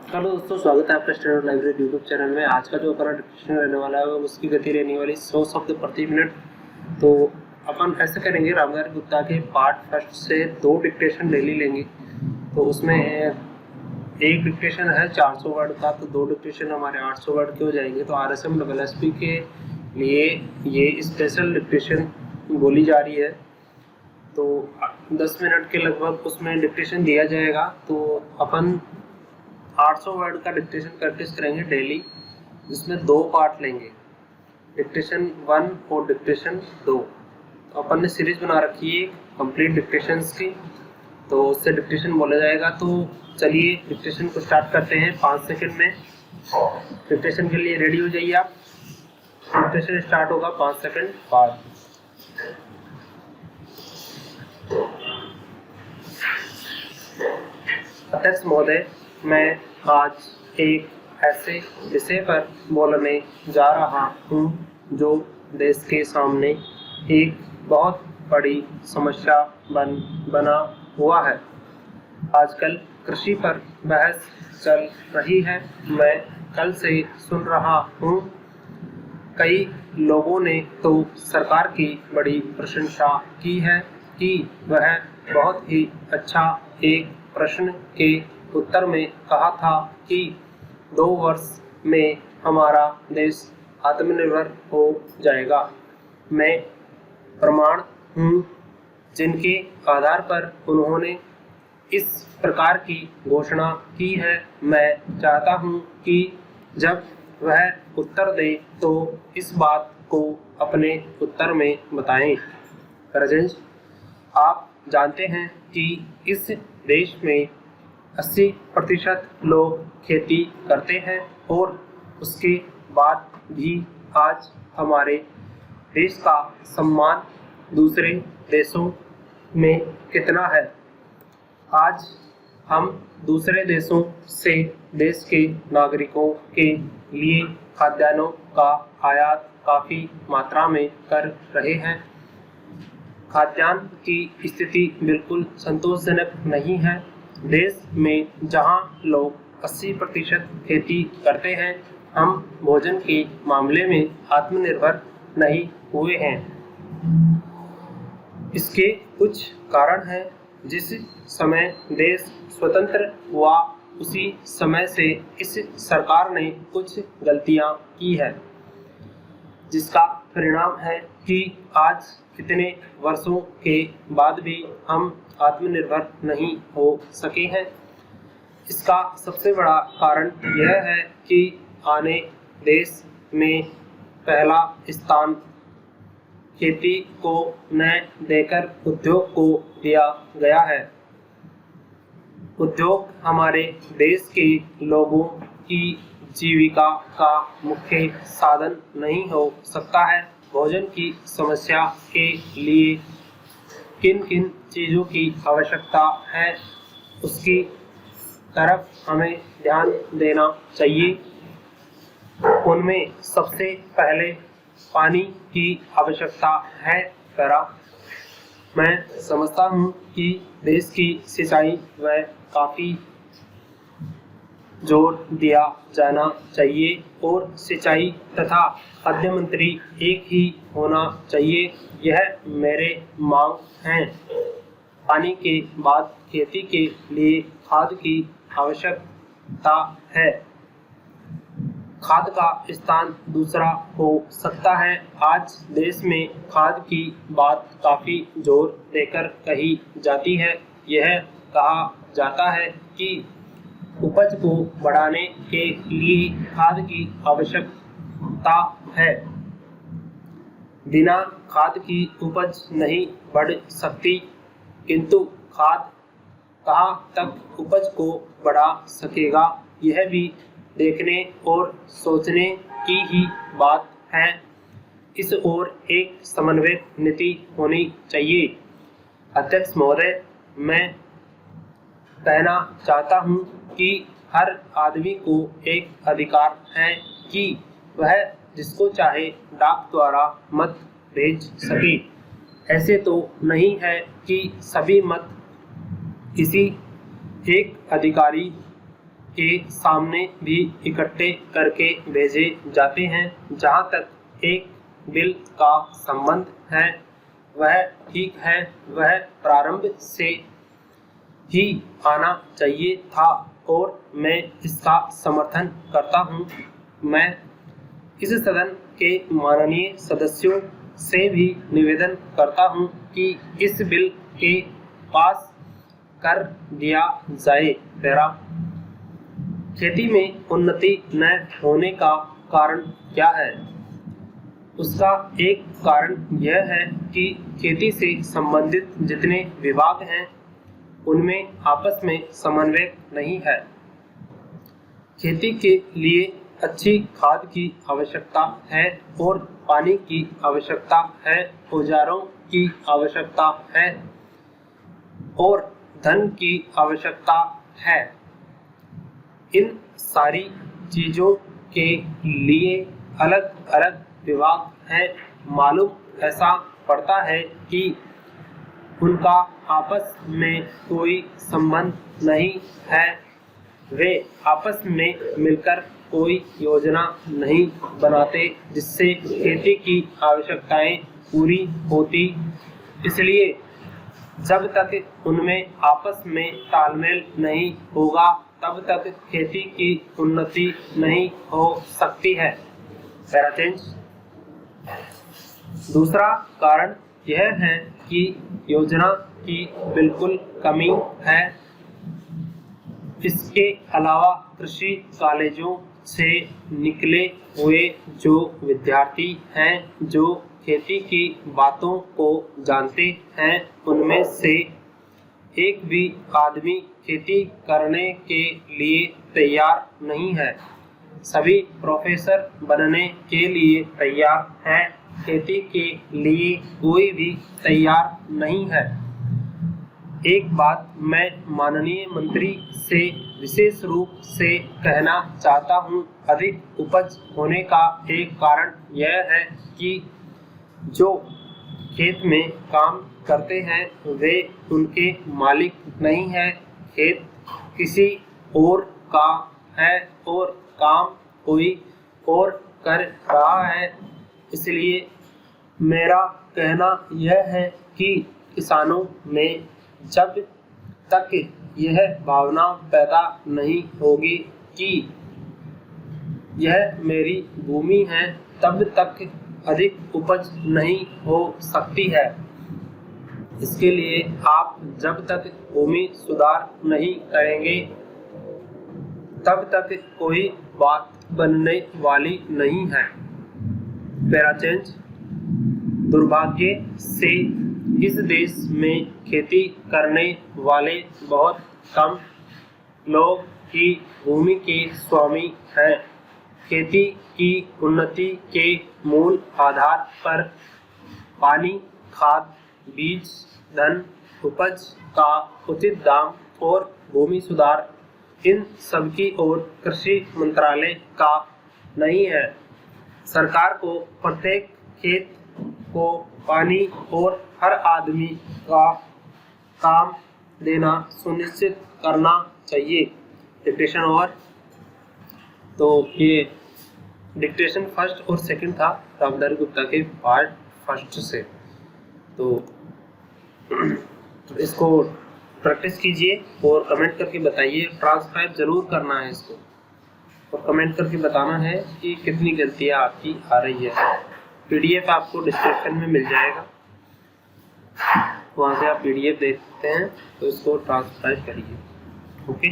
Hello दोस्तों, स्वागत है आपका स्टैंडर्ड लाइब्रेरी यूट्यूब चैनल में। आज का जो करंट डिस्कशन रहने वाला है उसकी गति रहने वाली 100 शब्द प्रति मिनट। तो अपन ऐसे करेंगे, रामधारी गुप्ता के पार्ट फर्स्ट से 2 डिक्टेशन डेली लेंगे। तो उसमें एक डिक्टेशन है 400 वर्ड का, तो 2 डिक्टेशन हमारे 800 वर्ड के हो जाएंगे। तो RSM SSB के लिए ये स्पेशल डिक्टेशन बोली जा रही है। तो 10 मिनट के लगभग उसमें डिक्टेशन दिया जाएगा। तो अपन 800 वर्ड का डिक्टेशन प्रैक्टिस करेंगे डेली, जिसमें 2 पार्ट लेंगे, डिक्टेशन 1 और डिक्टेशन 2। तो अपन ने सीरीज बना रखी है कंप्लीट डिक्टेशंस की, तो उससे डिक्टेशन बोला जाएगा। तो चलिए डिक्टेशन को स्टार्ट करते हैं 5 सेकंड में। डिक्टेशन के लिए रेडी हो जाइए आप। डिक्टेशन स्टार्ट होगा 5 सेकंड बाद। अध्यक्ष महोदय, मैं आज एक ऐसे विषय पर बोलने जा रहा हूँ जो देश के सामने एक बहुत बड़ी समस्या बना हुआ है। आजकल कृषि पर बहस चल रही है। मैं कल से सुन रहा हूँ, कई लोगों ने तो सरकार की बड़ी प्रशंसा की है कि वह बहुत ही अच्छा एक प्रश्न के उत्तर में कहा था कि 2 वर्ष में हमारा देश आत्मनिर्भर हो जाएगा। मैं प्रमाण हूँ जिनके आधार पर उन्होंने इस प्रकार की घोषणा की है। मैं चाहता हूँ कि जब वह उत्तर दे तो इस बात को अपने उत्तर में बताएं। राजेश, आप जानते हैं कि इस देश में 80% लोग खेती करते हैं और उसके बाद भी आज हमारे देश का सम्मान दूसरे देशों में कितना है। आज हम दूसरे देशों से देश के नागरिकों के लिए खाद्यान्नों का आयात काफ़ी मात्रा में कर रहे हैं। खाद्यान्न की स्थिति बिल्कुल संतोषजनक नहीं है। देश में जहां लोग 80% खेती करते हैं, हम भोजन के मामले में आत्मनिर्भर नहीं हुए हैं। इसके कुछ कारण हैं। जिस समय देश स्वतंत्र हुआ उसी समय से इस सरकार ने कुछ गलतियां की है, जिसका परिणाम है कि आज इतने वर्षों के बाद भी हम आत्मनिर्भर नहीं हो सके हैं। इसका सबसे बड़ा कारण यह है कि आने देश में पहला स्थान खेती को न देकर उद्योग को दिया गया है। उद्योग हमारे देश के लोगों की जीविका का मुख्य साधन नहीं हो सकता है। भोजन की समस्या के लिए किन किन चीज़ों की आवश्यकता है, उसकी तरफ हमें ध्यान देना चाहिए। उनमें सबसे पहले पानी की आवश्यकता है। मैं समझता हूँ कि देश की सिंचाई व काफ़ी जोर दिया जाना चाहिए और सिंचाई तथा खाद्य मंत्री एक ही होना चाहिए। यह मेरे मांग हैं। पानी के बाद खेती के लिए खाद की आवश्यकता है। खाद का स्थान दूसरा हो सकता है। आज देश में खाद की बात काफ़ी जोर देकर कही जाती है। यह कहा जाता है कि उपज को बढ़ाने के लिए खाद की आवश्यकता है। बिना खाद की उपज नहीं बढ़ सकती, किंतु खाद कहाँ तक उपज को बढ़ा सकेगा, यह भी देखने और सोचने की ही बात है। इस ओर एक समन्वित नीति होनी चाहिए। अध्यक्ष महोदय, मैं कहना चाहता हूँ कि हर आदमी को एक अधिकार है कि वह जिसको चाहे डाक द्वारा मत भेज सके। ऐसे तो नहीं है कि सभी मत किसी एक अधिकारी के सामने भी इकट्ठे करके भेजे जाते हैं। जहाँ तक एक बिल का संबंध है वह ठीक है, वह प्रारंभ से ही आना चाहिए था और मैं इसका समर्थन करता हूँ। मैं इस सदन के माननीय सदस्यों से भी निवेदन करता हूँ कि इस बिल के पास कर दिया जाए। पैरा खेती में उन्नति न होने का कारण क्या है? उसका एक कारण यह है कि खेती से संबंधित जितने विभाग हैं उनमें आपस में समन्वय नहीं है। खेती के लिए अच्छी खाद की आवश्यकता है और पानी की आवश्यकता है, औजारों की आवश्यकता है और धन की आवश्यकता है। इन सारी चीज़ों के लिए अलग अलग विभाग हैं। मालूम ऐसा पड़ता है कि उनका आपस में कोई संबंध नहीं है। वे आपस में मिलकर कोई योजना नहीं बनाते जिससे खेती की आवश्यकताएं पूरी होती। इसलिए जब तक उनमें आपस में तालमेल नहीं होगा तब तक खेती की उन्नति नहीं हो सकती है। Para change. दूसरा कारण यह है कि योजना की बिल्कुल कमी है। इसके अलावा कृषि कॉलेजों से निकले हुए जो विद्यार्थी हैं जो खेती की बातों को जानते हैं उनमें से एक भी आदमी खेती करने के लिए तैयार नहीं है। सभी प्रोफेसर बनने के लिए तैयार हैं, खेती के लिए कोई भी तैयार नहीं है। एक बात मैं माननीय मंत्री से विशेष रूप से कहना चाहता हूँ। अधिक उपज होने का एक कारण यह है कि जो खेत में काम करते हैं वे उनके मालिक नहीं हैं। खेत किसी और का है और काम कोई और कर रहा है। इसलिए मेरा कहना यह है कि किसानों में जब तक यह भावना पैदा नहीं होगी कि यह मेरी भूमि है तब तक अधिक उपज नहीं हो सकती है। इसके लिए आप जब तक भूमि सुधार नहीं करेंगे तब तक कोई बात बनने वाली नहीं है। Para change. दुर्भाग्य से इस देश में खेती करने वाले बहुत कम लोग ही भूमि के स्वामी हैं। खेती की उन्नति के मूल आधार पर पानी, खाद, बीज, धन, उपज का उचित दाम और भूमि सुधार, इन सबकी ओर कृषि मंत्रालय का नहीं है। सरकार को प्रत्येक खेत को पानी और हर आदमी का काम देना सुनिश्चित करना चाहिए। Dictation over. तो ये डिक्टेशन फर्स्ट और सेकंड था रामधारी गुप्ता के पार्ट फर्स्ट से। तो इसको प्रैक्टिस कीजिए और कमेंट करके बताइए। ट्रांसक्राइब जरूर करना है इसको और कमेंट करके बताना है कि कितनी गलतियाँ आपकी आ रही है। पीडीएफ आपको डिस्क्रिप्शन में मिल जाएगा, वहाँ से आप पीडीएफ देख सकते हैं। तो इसको ट्रांसक्राइब करिए। ओके।